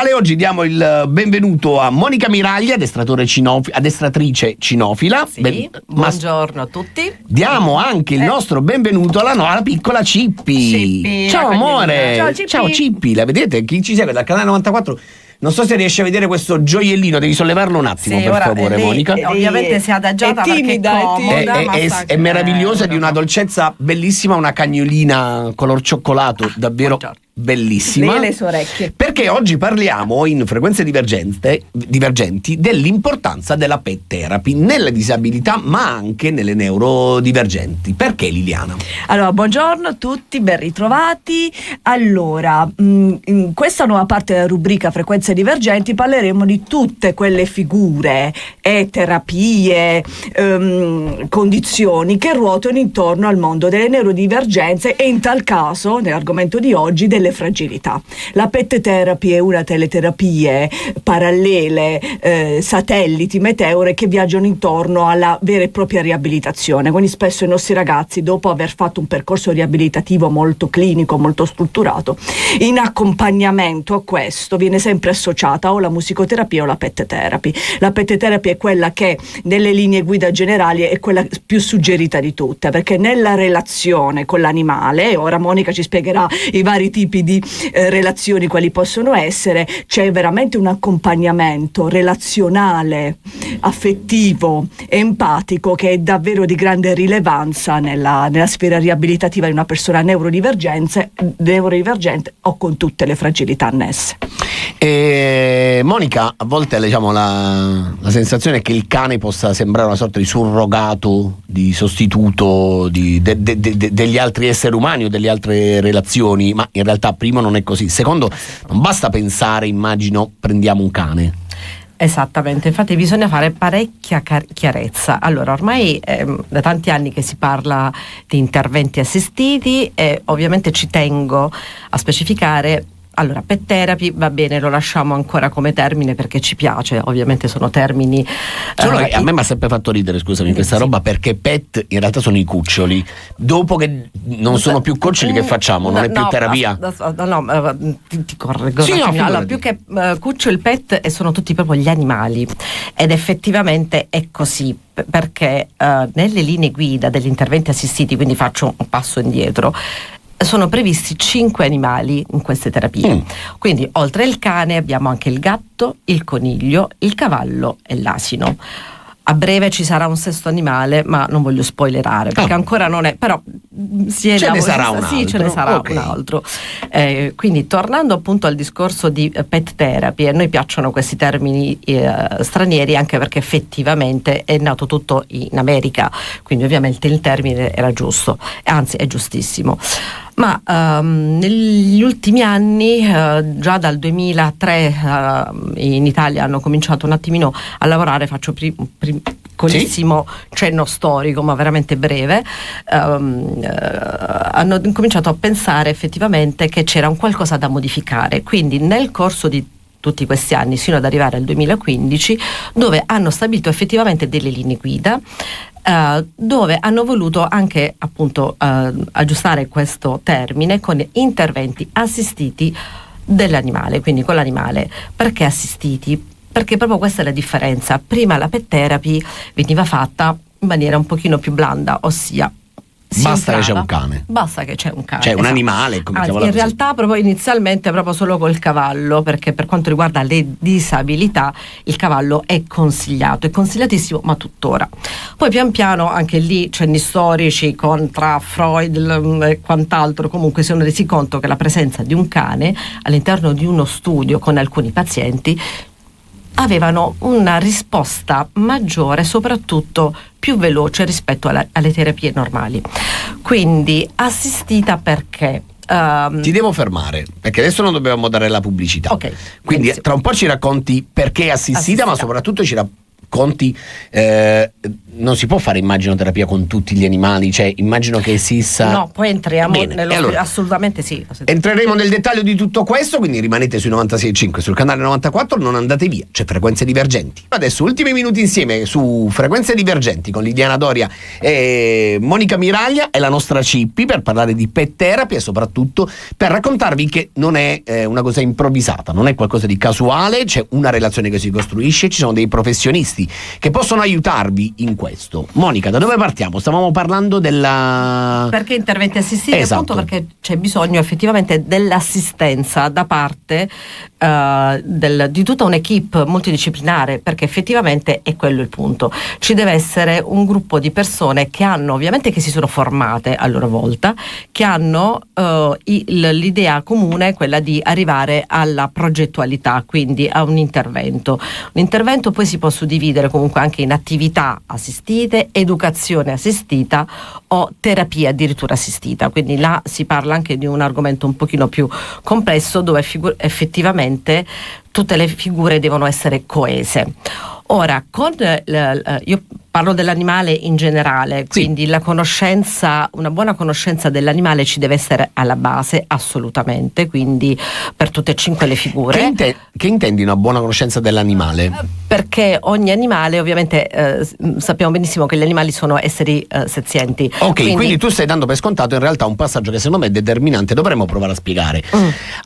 Ale, oggi diamo il benvenuto a Monica Miraglia, addestratrice cinofila. Sì, buongiorno a tutti. Diamo anche il nostro benvenuto alla piccola Cippi. Ciao amore. Ciao Cippi. Ciao Cippi, la vedete? Chi ci segue dal canale 94? Non so se riesci a vedere questo gioiellino, devi sollevarlo un attimo, per favore, Monica. Ovviamente si è adagiata, è timida, perché è comoda, è meravigliosa, di una dolcezza bellissima, una cagnolina color cioccolato, davvero bellissima. Lei e le sue orecchie. Perché oggi parliamo in frequenze divergenti dell'importanza della pet therapy nelle disabilità, ma anche nelle neurodivergenti. Perché, Liliana? Allora, buongiorno a tutti, ben ritrovati. Allora, in questa nuova parte della rubrica frequenze divergenti parleremo di tutte quelle figure e terapie, condizioni che ruotano intorno al mondo delle neurodivergenze e in tal caso, nell'argomento di oggi, delle fragilità. La pet therapy è una delle terapie parallele, satelliti, meteore, che viaggiano intorno alla vera e propria riabilitazione. Quindi spesso i nostri ragazzi, dopo aver fatto un percorso riabilitativo molto clinico, molto strutturato, in accompagnamento a questo viene sempre associata o la musicoterapia o la pet therapy. La pet therapy è quella che nelle linee guida generali è quella più suggerita di tutte, perché nella relazione con l'animale, ora Monica ci spiegherà i vari tipi di relazioni quali possono essere, c'è veramente un accompagnamento relazionale, affettivo, empatico, che è davvero di grande rilevanza nella sfera riabilitativa di una persona neurodivergente o con tutte le fragilità annesse. Monica, a volte diciamo la sensazione è che il cane possa sembrare una sorta di surrogato, di sostituto degli altri esseri umani o delle altre relazioni, ma in realtà primo non è così, secondo non basta pensare, immagino, prendiamo un cane. Esattamente, infatti bisogna fare parecchia chiarezza. Allora, ormai da tanti anni che si parla di interventi assistiti e ovviamente ci tengo a specificare. Allora, pet therapy va bene, lo lasciamo ancora come termine perché ci piace, ovviamente sono termini. Solo che a me mi ha sempre fatto ridere, scusami, questa roba, perché pet in realtà sono i cuccioli. Dopo che non sono più cuccioli, che facciamo? Non è più terapia? Ti correggo. Sì, allora, più che cuccioli, il pet sono tutti proprio gli animali, ed effettivamente è così. Perché nelle linee guida degli interventi assistiti, quindi faccio un passo indietro, sono previsti 5 animali in queste terapie. Quindi oltre il cane abbiamo anche il gatto, il coniglio, il cavallo e l'asino. A breve ci sarà un sesto animale, ma non voglio spoilerare perché ancora non è, però ce ne sarà un altro. Sì, ce ne sarà un altro. Quindi tornando appunto al discorso di pet therapy, a noi piacciono questi termini stranieri anche perché effettivamente è nato tutto in America, quindi ovviamente il termine era giusto, anzi è giustissimo. Ma negli ultimi anni, già dal 2003 in Italia hanno cominciato un attimino a lavorare, faccio piccolissimo cenno storico ma veramente breve, hanno cominciato a pensare effettivamente che c'era un qualcosa da modificare, quindi nel corso di tutti questi anni sino ad arrivare al 2015, dove hanno stabilito effettivamente delle linee guida, dove hanno voluto anche appunto aggiustare questo termine con interventi assistiti dell'animale, quindi con l'animale. Perché assistiti? Perché proprio questa è la differenza. Prima la pet therapy veniva fatta in maniera un pochino più blanda, ossia basta che c'è un cane. Basta che c'è un cane. Cioè un animale, come in realtà proprio inizialmente proprio solo col cavallo, perché per quanto riguarda le disabilità il cavallo è consigliato, è consigliatissimo, ma tuttora. Poi pian piano anche lì cenni storici tra Freud e quant'altro, comunque si sono resi conto che la presenza di un cane all'interno di uno studio con alcuni pazienti avevano una risposta maggiore, soprattutto più veloce rispetto alle terapie normali. Quindi assistita perché? Ti devo fermare perché adesso non dobbiamo dare la pubblicità. Okay, quindi benissimo. Tra un po' ci racconti perché assistita, ma soprattutto ci Conti, non si può fare immaginoterapia con tutti gli animali, cioè immagino che esista. No, poi entriamo allora, assolutamente sì. Entreremo nel dettaglio di tutto questo, quindi rimanete sui 96.5 sul canale 94, non andate via, c'è Frequenze Divergenti. Adesso ultimi minuti insieme su Frequenze Divergenti con Liliana Doria e Monica Miraglia e la nostra Cippi per parlare di pet therapy e soprattutto per raccontarvi che non è una cosa improvvisata, non è qualcosa di casuale, c'è una relazione che si costruisce, ci sono dei professionisti che possono aiutarvi in questo. Monica, da dove partiamo? Stavamo parlando della... Perché interventi assistiti? Esatto. Appunto perché c'è bisogno effettivamente dell'assistenza da parte di tutta un'equipe multidisciplinare, perché effettivamente è quello il punto. Ci deve essere un gruppo di persone che hanno, ovviamente, che si sono formate a loro volta, che hanno l'idea comune, quella di arrivare alla progettualità, quindi a un intervento. Un intervento poi si può suddividere comunque anche in attività assistite, educazione assistita o terapia addirittura assistita, quindi là si parla anche di un argomento un pochino più complesso, dove effettivamente tutte le figure devono essere coese. Ora, io parlo dell'animale in generale, quindi la conoscenza, una buona conoscenza dell'animale ci deve essere alla base, assolutamente, quindi per tutte e 5 le figure. Che intendi una buona conoscenza dell'animale? Perché ogni animale, ovviamente, sappiamo benissimo che gli animali sono esseri senzienti. Ok, quindi tu stai dando per scontato in realtà un passaggio che secondo me è determinante, dovremmo provare a spiegare.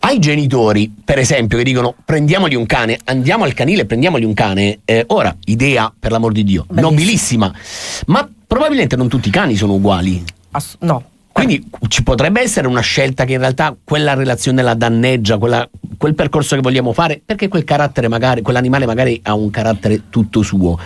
Ai genitori, per esempio, che dicono prendiamogli un cane, andiamo al canile e prendiamogli un cane, ora, idea per l'amor di Dio, nobilissima, ma probabilmente non tutti i cani sono uguali. No. Quindi ci potrebbe essere una scelta che in realtà quella relazione la danneggia, quel percorso che vogliamo fare, perché quel carattere magari, quell'animale magari ha un carattere tutto suo.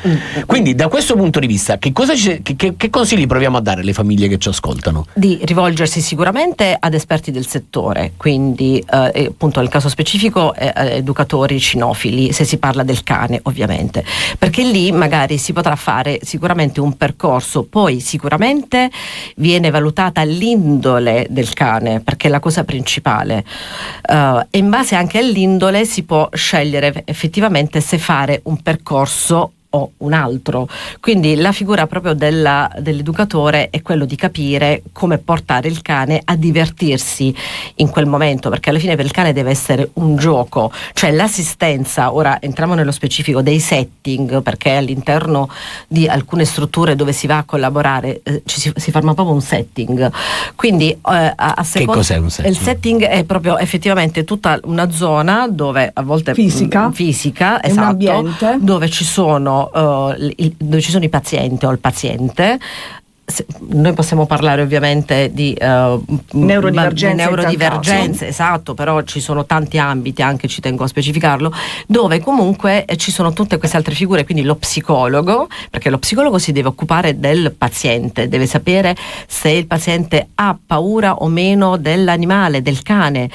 Quindi da questo punto di vista, che consigli proviamo a dare alle famiglie che ci ascoltano? Di rivolgersi sicuramente ad esperti del settore, quindi appunto nel caso specifico educatori cinofili, se si parla del cane ovviamente, perché lì magari si potrà fare sicuramente un percorso, poi sicuramente viene valutata l'indole del cane, perché è la cosa principale, e in base anche all'indole si può scegliere effettivamente se fare un percorso o un altro. Quindi la figura proprio dell'educatore è quello di capire come portare il cane a divertirsi in quel momento, perché alla fine per il cane deve essere un gioco, cioè l'assistenza. Ora entriamo nello specifico dei setting, perché all'interno di alcune strutture dove si va a collaborare si forma proprio un setting, quindi a seconda, che cos'è un setting? Il setting è proprio effettivamente tutta una zona dove a volte fisica esatto, un ambiente dove ci sono dove ci sono i pazienti o il paziente. Noi possiamo parlare ovviamente di neurodivergenze, esatto, però ci sono tanti ambiti, anche ci tengo a specificarlo, dove comunque ci sono tutte queste altre figure, quindi lo psicologo, perché lo psicologo si deve occupare del paziente, deve sapere se il paziente ha paura o meno dell'animale, del cane.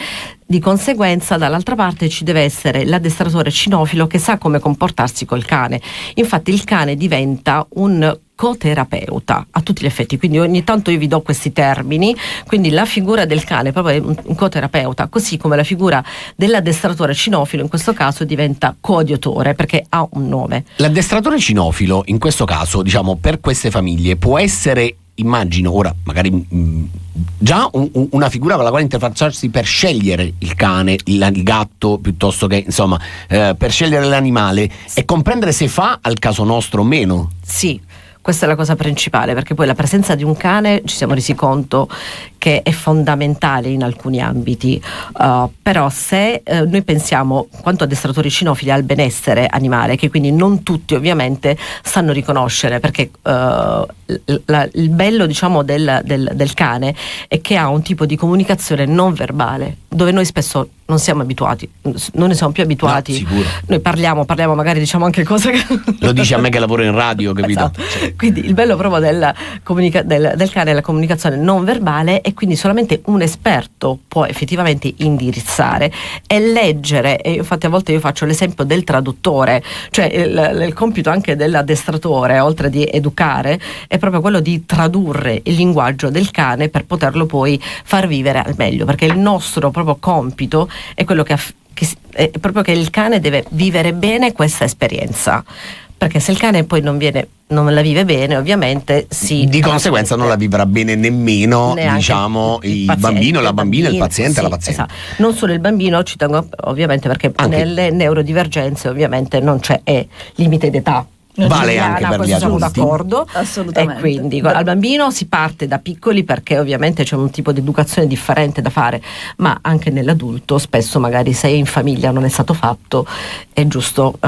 Di conseguenza dall'altra parte ci deve essere l'addestratore cinofilo che sa come comportarsi col cane. Infatti il cane diventa un coterapeuta a tutti gli effetti, quindi ogni tanto io vi do questi termini, quindi la figura del cane è proprio un coterapeuta, così come la figura dell'addestratore cinofilo in questo caso diventa coadiutore, perché ha un nome. L'addestratore cinofilo in questo caso, diciamo, per queste famiglie può essere, immagino, ora magari già una figura con la quale interfacciarsi per scegliere il cane, il gatto, piuttosto che insomma per scegliere l'animale e comprendere se fa al caso nostro o meno. Sì, questa è la cosa principale, perché poi la presenza di un cane ci siamo resi conto che è fondamentale in alcuni ambiti, però se noi pensiamo quanto addestratori cinofili al benessere animale, che quindi non tutti ovviamente sanno riconoscere, perché il bello, diciamo, del cane è che ha un tipo di comunicazione non verbale, dove noi spesso non siamo abituati, non ne siamo più abituati. No, sicuro. Noi parliamo magari diciamo anche cose che lo dici a me che lavoro in radio, capito? Esatto. Quindi il bello proprio del cane è la comunicazione non verbale, e quindi solamente un esperto può effettivamente indirizzare e leggere. E infatti a volte io faccio l'esempio del traduttore, cioè il compito anche dell'addestratore, oltre di educare, è proprio quello di tradurre il linguaggio del cane per poterlo poi far vivere al meglio, perché il nostro proprio compito è quello è proprio che il cane deve vivere bene questa esperienza, perché se il cane poi non la vive bene, ovviamente di conseguenza non la vivrà bene nemmeno, diciamo, il bambino, la bambina, il paziente, la paziente. Esatto. Non solo il bambino, ci tengo ovviamente perché nelle neurodivergenze ovviamente non c'è limite d'età. Vale anche per gli adulti. Siamo d'accordo. Assolutamente. E quindi al bambino si parte da piccoli perché ovviamente c'è un tipo di educazione differente da fare, ma anche nell'adulto spesso magari se in famiglia non è stato fatto è giusto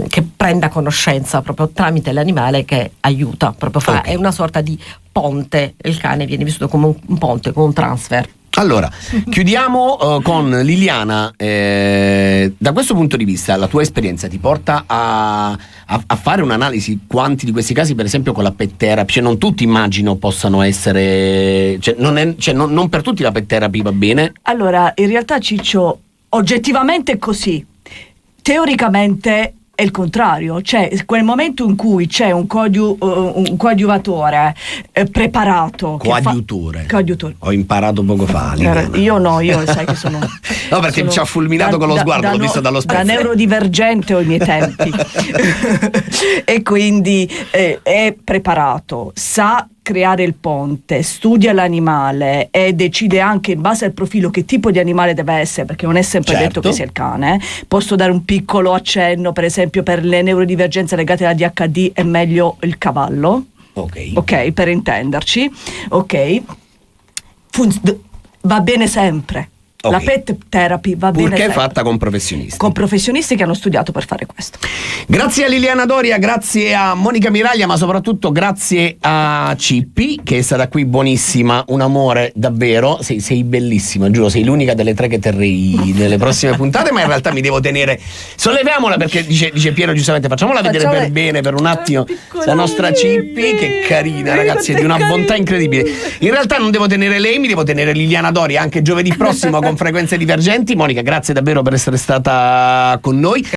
che prenda conoscenza proprio tramite l'animale che aiuta, proprio è una sorta di ponte, il cane viene vissuto come un ponte, come un transfer. Allora, chiudiamo con Liliana. Da questo punto di vista, la tua esperienza ti porta a fare un'analisi quanti di questi casi, per esempio con la pet therapy, cioè non tutti immagino possano essere, non per tutti la pet therapy va bene? Allora, in realtà Ciccio, oggettivamente è così. Teoricamente è il contrario, cioè quel momento in cui c'è un coadiuvatore preparato. Coadiutore. Coadiutore. Ho imparato poco fa. Io sai che sono. No, perché ci ha fulminato con lo sguardo, l'ho visto dallo specchio. Da neurodivergente ho i miei tempi. E quindi è preparato, sa creare il ponte, studia l'animale e decide anche in base al profilo che tipo di animale deve essere, perché non è sempre detto che sia il cane. Posso dare un piccolo accenno, per esempio per le neurodivergenze legate alla DHD è meglio il cavallo, ok, per intenderci, va bene sempre. La pet therapy va bene purché sempre. Fatta con professionisti. Con professionisti che hanno studiato per fare questo. Grazie a Liliana Doria, grazie a Monica Miraglia, ma soprattutto grazie a Cippi, che è stata qui buonissima, un amore davvero. Sei bellissima, giuro, sei l'unica delle tre che terrei nelle prossime puntate, ma in realtà mi devo tenere. Solleviamola perché dice Piero giustamente, facciamola vedere per bene per un attimo. La nostra Cippi, che carina, ragazzi, è di una bontà incredibile. In realtà non devo tenere lei, mi devo tenere Liliana Doria anche giovedì prossimo con Frequenze Divergenti. Monica, grazie davvero per essere stata con noi.